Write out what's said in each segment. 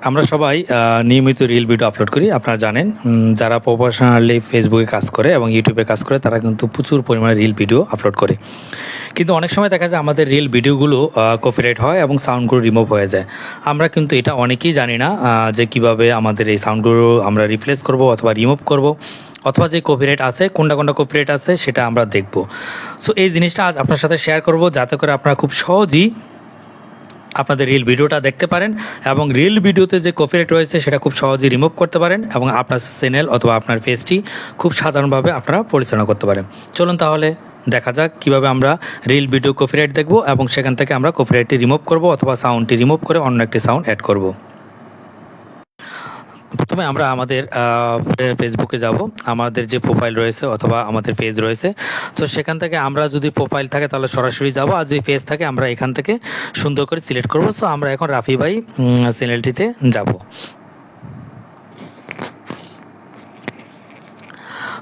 আমরা সবাই নিয়মিত রিল ভিডিও আপলোড করি। আপনারা জানেন, যারা প্রফেশনালি ফেসবুকে কাজ করে এবং ইউটিউবে কাজ করে তারা কিন্তু প্রচুর পরিমাণে রিল ভিডিও আপলোড করে। কিন্তু অনেক সময় দেখা যায় আমাদের রিল ভিডিওগুলো কপিরাইট হয় এবং সাউন্ডগুলো রিমুভ হয়ে যায়। আমরা কিন্তু এটা অনেকেই জানি না যে কিভাবে আমাদের এই সাউন্ডগুলো আমরা রিপ্লেস করব অথবা রিমুভ করব, অথবা যে কপিরাইট আছে কোনটা কপিরাইট আছে সেটা আমরা দেখব। সো এই জিনিসটা আজ আপনার সাথে শেয়ার করব, যাতে করে আপনারা খুব সহজেই আপনাদের রিল ভিডিওটা দেখতে পারেন এবং রিল ভিডিওতে যে কপিরাইট রয়েছে সেটা খুব সহজেই রিমুভ করতে পারেন এবং আপনার চ্যানেল অথবা আপনার পেজটি খুব সাধারণভাবে আপনারা পরিচালনা করতে পারেন। চলুন তাহলে দেখা যাক কিভাবে আমরা রিল ভিডিও কপিরাইট দেখব এবং সেখান থেকে আমরা কপিরাইটটি রিমুভ করব অথবা সাউন্ডটি রিমুভ করে অন্য একটি সাউন্ড অ্যাড করব। প্রথমে আমরা আমাদের ফেসবুকে যাব, আমাদের যে প্রোফাইল রয়েছে অথবা আমাদের পেজ রয়েছে। তো সেখান থেকে আমরা যদি প্রোফাইল থাকে তাহলে সরাসরি যাব, আর যদি পেজ থাকে আমরা এখান থেকে সুন্দর করে সিলেক্ট করব। সো আমরা এখন রাফি ভাই চ্যানেলটিতে যাব।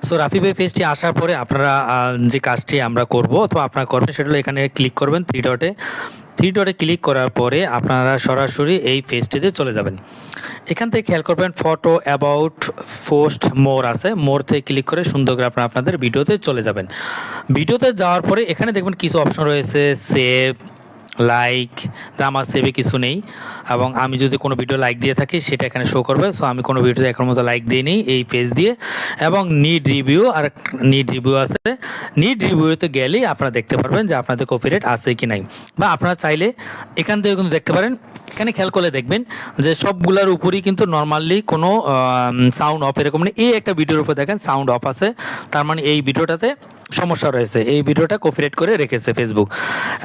সো রাফি ভাই পেজটি আসার পরে আপনারা যে কাজটি আমরা করব অথবা আপনারা করবেন সেটা হলো এখানে ক্লিক করবেন থ্রি ডটে ক্লিক করার পরে আপনারা সরাসরি এই পেজটিতে চলে যাবেন। এখান থেকে খেয়াল করবেন ফটো, অ্যাবাউট, পোস্ট, মোর আছে। মোর থেকে ক্লিক করে সুন্দর করে আপনাদের ভিডিওতে চলে যাবেন। ভিডিওতে যাওয়ার পরে এখানে দেখবেন কিছু অপশন রয়েছে, সেভ, লাইক। আমার সেভে কিছু নেই এবং আমি যদি কোনো ভিডিও লাইক দিয়ে থাকি সেটা এখানে শো করবে। সো আমি কোনো ভিডিওতে এখন মতো লাইক দিয়ে নিই এই পেজ দিয়ে। এবং নিড রিভিউ আছে। নিড রিভিউতে গেলেই আপনারা দেখতে পারবেন যে আপনাদের কপিরাইট আছে কি নাই, বা আপনারা চাইলে এখান থেকে কিন্তু দেখতে পারেন। এখানে খেয়াল করলে দেখবেন যে সবগুলোর উপরই কিন্তু নর্মালি কোনো সাউন্ড অফ এরকম নেই। এই একটা ভিডিওর উপর দেখেন সাউন্ড অফ আছে, তার মানে এই ভিডিওটাতে সমস্যা রয়েছে, এই ভিডিওটা কপিরাইট করে রেখেছে ফেসবুক।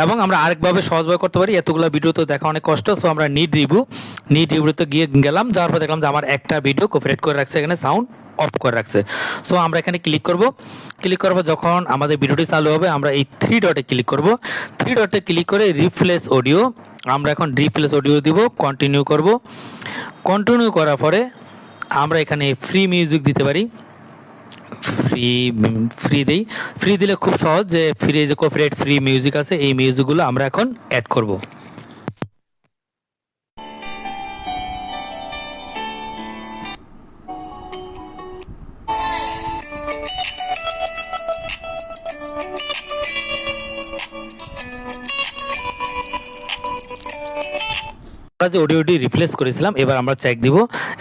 এবং আমরা আরেকভাবে সহজভাবে করতে পারি, এতগুলো ভিডিও তো দেখা অনেক কষ্ট। সো আমরা নিড রিভিউতে গেলাম, যাওয়ার পর দেখলাম যে আমার একটা ভিডিও কপিরাইট করে রাখছে, এখানে সাউন্ড অফ করে রাখছে। সো আমরা এখানে ক্লিক করার পর যখন আমাদের ভিডিওটি চালু হবে আমরা এই থ্রি ডটে ক্লিক করব। থ্রি ডটে ক্লিক করে রিপ্লেস অডিও, আমরা এখন রিপ্লেস অডিও দিব, কন্টিনিউ করব। কন্টিনিউ করার পরে আমরা এখানে ফ্রি মিউজিক দিতে পারি। ফ্রি দিলে খুব সহজ, যে ফ্রি যে কপিরাইট ফ্রি মিউজিক আছে এই মিউজিকগুলো আমরা এখন অ্যাড করব। যে অডিওটি রিপ্লেস করেছিলাম এবার আমরা চেক দিব।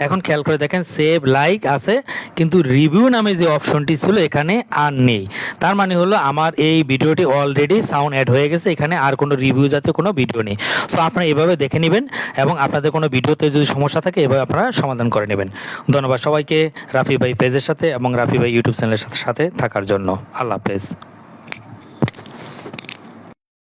এখন খেয়াল করে দেখেন সেভ লাইক আছে, কিন্তু রিভিউ নামে যে অপশনটি ছিল এখানে আর নেই। তার মানে হলো আমার এই ভিডিওটি অলরেডি সাউন্ড অ্যাড হয়ে গেছে, এখানে আর কোনো রিভিউ জাতীয় কোনো ভিডিও নেই। সো আপনারা এভাবে দেখে নেবেন এবং আপনাদের কোনো ভিডিওতে যদি সমস্যা থাকে এভাবে আপনারা সমাধান করে নেবেন। ধন্যবাদ সবাইকে রাফি ভাই পেজের সাথে এবং রাফি ভাই ইউটিউব চ্যানেলের সাথে থাকার জন্য। আল্লাহ হাফেজ।